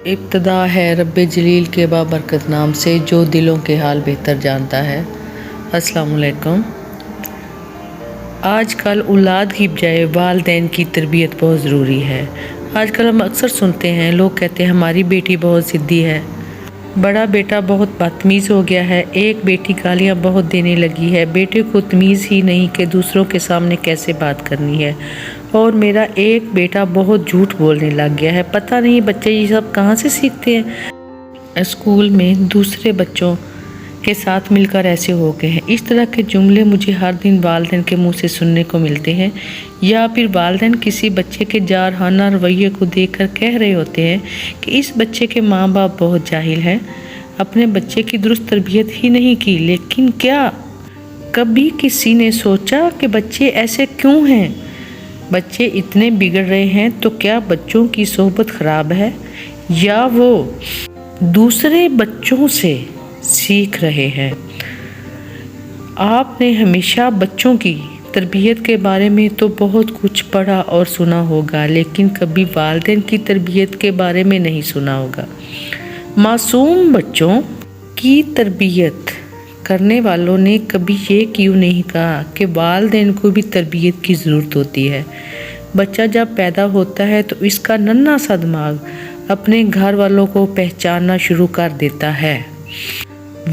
ابتدا ہے رب جلیل کے بابرکت نام سے جو دلوں کے حال بہتر جانتا ہے۔ السلام علیکم۔ آج کل اولاد کی بجائے والدین کی تربیت بہت ضروری ہے۔ آج کل ہم اکثر سنتے ہیں، لوگ کہتے ہیں ہماری بیٹی بہت ضدی ہے، بڑا بیٹا بہت بدتمیز ہو گیا ہے، ایک بیٹی گالیاں بہت دینے لگی ہے، بیٹے کو تمیز ہی نہیں کہ دوسروں کے سامنے کیسے بات کرنی ہے، اور میرا ایک بیٹا بہت جھوٹ بولنے لگ گیا ہے۔ پتہ نہیں بچے یہ سب کہاں سے سیکھتے ہیں۔ اسکول میں دوسرے بچوں کے ساتھ مل کر ایسے ہو گئے ہیں۔ اس طرح کے جملے مجھے ہر دن والدین کے منہ سے سننے کو ملتے ہیں، یا پھر والدین کسی بچے کے جارحانہ رویے کو دیکھ کر کہہ رہے ہوتے ہیں کہ اس بچے کے ماں باپ بہت جاہل ہیں، اپنے بچے کی درست تربیت ہی نہیں کی۔ لیکن کیا کبھی کسی نے سوچا کہ بچے ایسے کیوں ہیں؟ بچے اتنے بگڑ رہے ہیں تو کیا بچوں کی صحبت خراب ہے، یا وہ دوسرے بچوں سے سیکھ رہے ہیں؟ آپ نے ہمیشہ بچوں کی تربیت کے بارے میں تو بہت کچھ پڑھا اور سنا ہوگا، لیکن کبھی والدین کی تربیت کے بارے میں نہیں سنا ہوگا۔ معصوم بچوں کی تربیت کرنے والوں نے کبھی یہ کیوں نہیں کہا کہ والدین کو بھی تربیت کی ضرورت ہوتی ہے؟ بچہ جب پیدا ہوتا ہے تو اس کا ننھا سا دماغ اپنے گھر والوں کو پہچاننا شروع کر دیتا ہے۔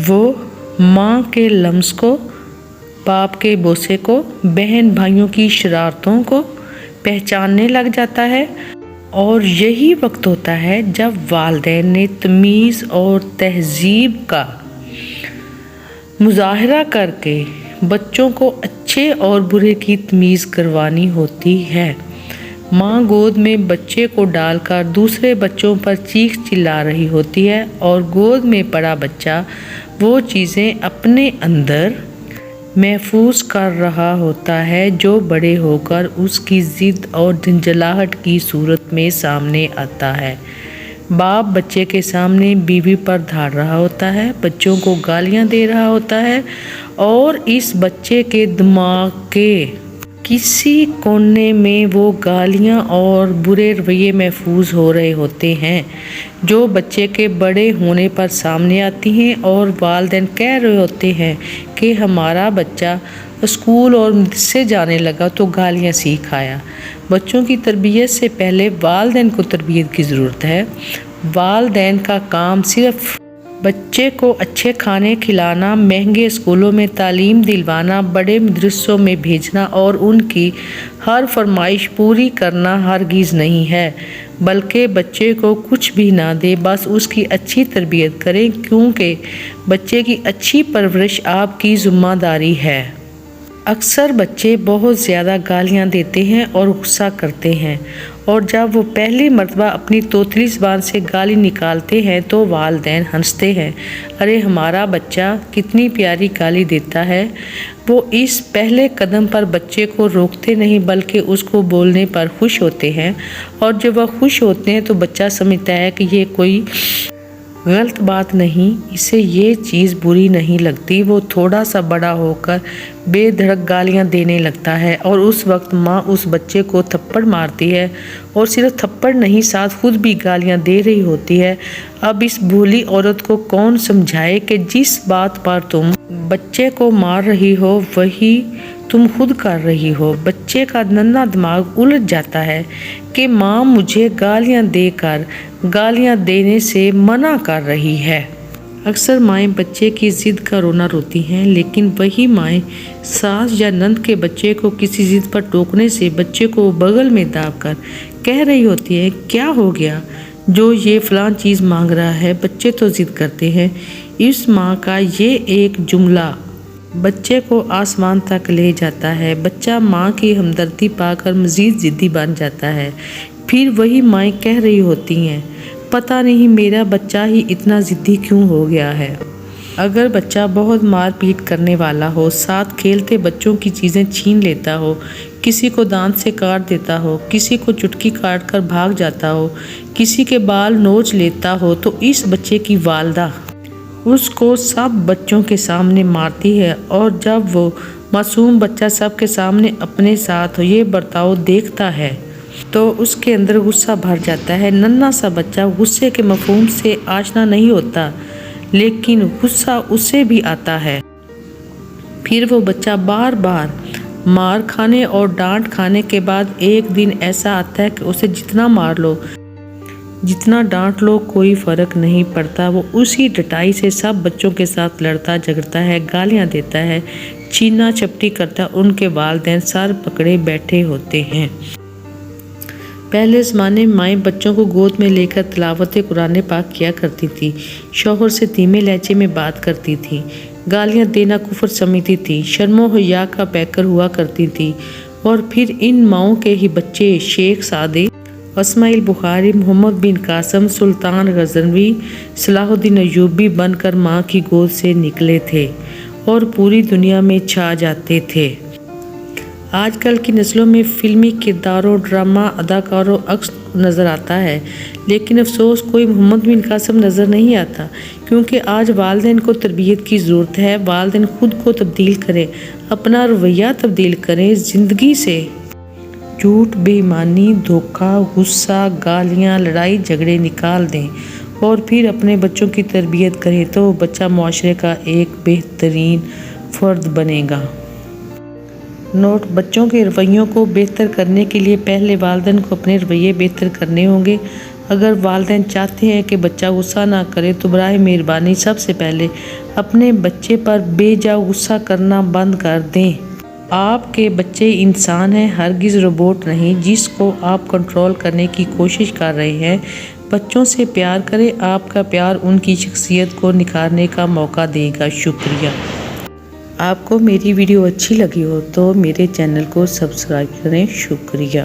وہ ماں کے لمس کو، باپ کے بوسے کو، بہن بھائیوں کی شرارتوں کو پہچاننے لگ جاتا ہے، اور یہی وقت ہوتا ہے جب والدین نے تمیز اور تہذیب کا مظاہرہ کر کے بچوں کو اچھے اور برے کی تمیز کروانی ہوتی ہے۔ ماں گود میں بچے کو ڈال کر دوسرے بچوں پر چیخ چلا رہی ہوتی ہے، اور گود میں پڑا بچہ وہ چیزیں اپنے اندر محفوظ کر رہا ہوتا ہے جو بڑے ہو کر اس کی ضد اور جھنجھلاہٹ کی صورت میں سامنے آتا ہے۔ باپ بچے کے سامنے بیوی پر دھاڑ رہا ہوتا ہے، بچوں کو گالیاں دے رہا ہوتا ہے، اور اس بچے کے دماغ کے کسی کونے میں وہ گالیاں اور برے رویے محفوظ ہو رہے ہوتے ہیں جو بچے کے بڑے ہونے پر سامنے آتی ہیں، اور والدین کہہ رہے ہوتے ہیں کہ ہمارا بچہ اسکول اور مدرسے جانے لگا تو گالیاں سیکھ آیا۔ بچوں کی تربیت سے پہلے والدین کو تربیت کی ضرورت ہے۔ والدین کا کام صرف بچے کو اچھے کھانے کھلانا، مہنگے اسکولوں میں تعلیم دلوانا، بڑے مدرسوں میں بھیجنا اور ان کی ہر فرمائش پوری کرنا ہرگز نہیں ہے، بلکہ بچے کو کچھ بھی نہ دے، بس اس کی اچھی تربیت کریں، کیونکہ بچے کی اچھی پرورش آپ کی ذمہ داری ہے۔ اکثر بچے بہت زیادہ گالیاں دیتے ہیں اور غصہ کرتے ہیں، اور جب وہ پہلی مرتبہ اپنی توتلی زبان سے گالی نکالتے ہیں تو والدین ہنستے ہیں، ارے ہمارا بچہ کتنی پیاری گالی دیتا ہے۔ وہ اس پہلے قدم پر بچے کو روکتے نہیں بلکہ اس کو بولنے پر خوش ہوتے ہیں، اور جب وہ خوش ہوتے ہیں تو بچہ سمجھتا ہے کہ یہ کوئی غلط بات نہیں، اسے یہ چیز بری نہیں لگتی۔ وہ تھوڑا سا بڑا ہو کر بے دھڑک گالیاں دینے لگتا ہے، اور اس وقت ماں اس بچے کو تھپڑ مارتی ہے، اور صرف تھپڑ نہیں، ساتھ خود بھی گالیاں دے رہی ہوتی ہے۔ اب اس بھولی عورت کو کون سمجھائے کہ جس بات پر تم بچے کو مار رہی ہو وہی تم خود کر رہی ہو۔ بچے کا ننھا دماغ الجھ جاتا ہے کہ ماں مجھے گالیاں دے کر گالیاں دینے سے منع کر رہی ہے۔ اکثر مائیں بچے کی ضد کا رونا روتی ہیں، لیکن وہی مائیں ساس یا نند کے بچے کو کسی ضد پر ٹوکنے سے بچے کو بغل میں داب کر کہہ رہی ہوتی ہیں، کیا ہو گیا جو یہ فلاں چیز مانگ رہا ہے؟ بچے تو ضد کرتے ہیں۔ اس ماں کا یہ ایک جملہ بچے کو آسمان تک لے جاتا ہے۔ بچہ ماں کی ہمدردی پا کر مزید ضدی بن جاتا ہے۔ پھر وہی مائیں کہہ رہی ہوتی ہیں، پتہ نہیں میرا بچہ ہی اتنا ضدی کیوں ہو گیا ہے۔ اگر بچہ بہت مار پیٹ کرنے والا ہو، ساتھ کھیلتے بچوں کی چیزیں چھین لیتا ہو، کسی کو دانت سے کاٹ دیتا ہو، کسی کو چٹکی کاٹ کر بھاگ جاتا ہو، کسی کے بال نوچ لیتا ہو، تو اس بچے کی والدہ اس کو سب بچوں کے سامنے مارتی ہے، اور جب وہ معصوم بچہ سب کے سامنے اپنے ساتھ یہ برتاؤ دیکھتا ہے تو اس کے اندر غصہ بھر جاتا ہے۔ ننھا سا بچہ غصے کے مفہوم سے آشنا نہیں ہوتا، لیکن غصہ اسے بھی آتا ہے۔ پھر وہ بچہ بار بار مار کھانے اور ڈانٹ کھانے کے بعد ایک دن ایسا آتا ہے کہ اسے جتنا مار لو، جتنا ڈانٹ لو، کوئی فرق نہیں پڑتا۔ وہ اسی ڈٹائی سے سب بچوں کے ساتھ لڑتا جھگڑتا ہے، گالیاں دیتا ہے، چینا چپٹی کرتا ہے۔ ان کے والدین سر پکڑے بیٹھے ہوتے ہیں۔ پہلے زمانے میں مائیں بچوں کو گود میں لے کر تلاوت قرآن پاک کیا کرتی تھی، شوہر سے دھیمے لہجے میں بات کرتی تھی، گالیاں دینا کفر سمجھتی تھی، شرم و حیا کا پیکر ہوا کرتی تھی۔ اور پھر ان ماؤں کے ہی بچے شیخ سعدی، اسماعیل بخاری، محمد بن قاسم، سلطان غزنوی، صلاح الدین ایوبی بن کر ماں کی گود سے نکلے تھے اور پوری دنیا میں چھا جاتے تھے۔ آج کل کی نسلوں میں فلمی کرداروں، ڈرامہ اداکاروں عکس نظر آتا ہے، لیکن افسوس کوئی محمد بن قاسم نظر نہیں آتا، کیونکہ آج والدین کو تربیت کی ضرورت ہے۔ والدین خود کو تبدیل کریں، اپنا رویہ تبدیل کریں، زندگی سے جھوٹ، بے ایمانی، دھوکہ، غصہ، گالیاں، لڑائی جھگڑے نکال دیں اور پھر اپنے بچوں کی تربیت کریں تو بچہ معاشرے کا ایک بہترین فرد بنے گا۔ نوٹ: بچوں کے رویوں کو بہتر کرنے کے لیے پہلے والدین کو اپنے رویے بہتر کرنے ہوں گے۔ اگر والدین چاہتے ہیں کہ بچہ غصہ نہ کرے تو براہ مہربانی سب سے پہلے اپنے بچے پر بے جا غصہ کرنا بند کر دیں۔ آپ کے بچے انسان ہیں، ہرگز روبوٹ نہیں جس کو آپ کنٹرول کرنے کی کوشش کر رہے ہیں۔ بچوں سے پیار کریں، آپ کا پیار ان کی شخصیت کو نکھارنے کا موقع دے گا۔ شکریہ۔ آپ کو میری ویڈیو اچھی لگی ہو تو میرے چینل کو سبسکرائب کریں۔ شکریہ۔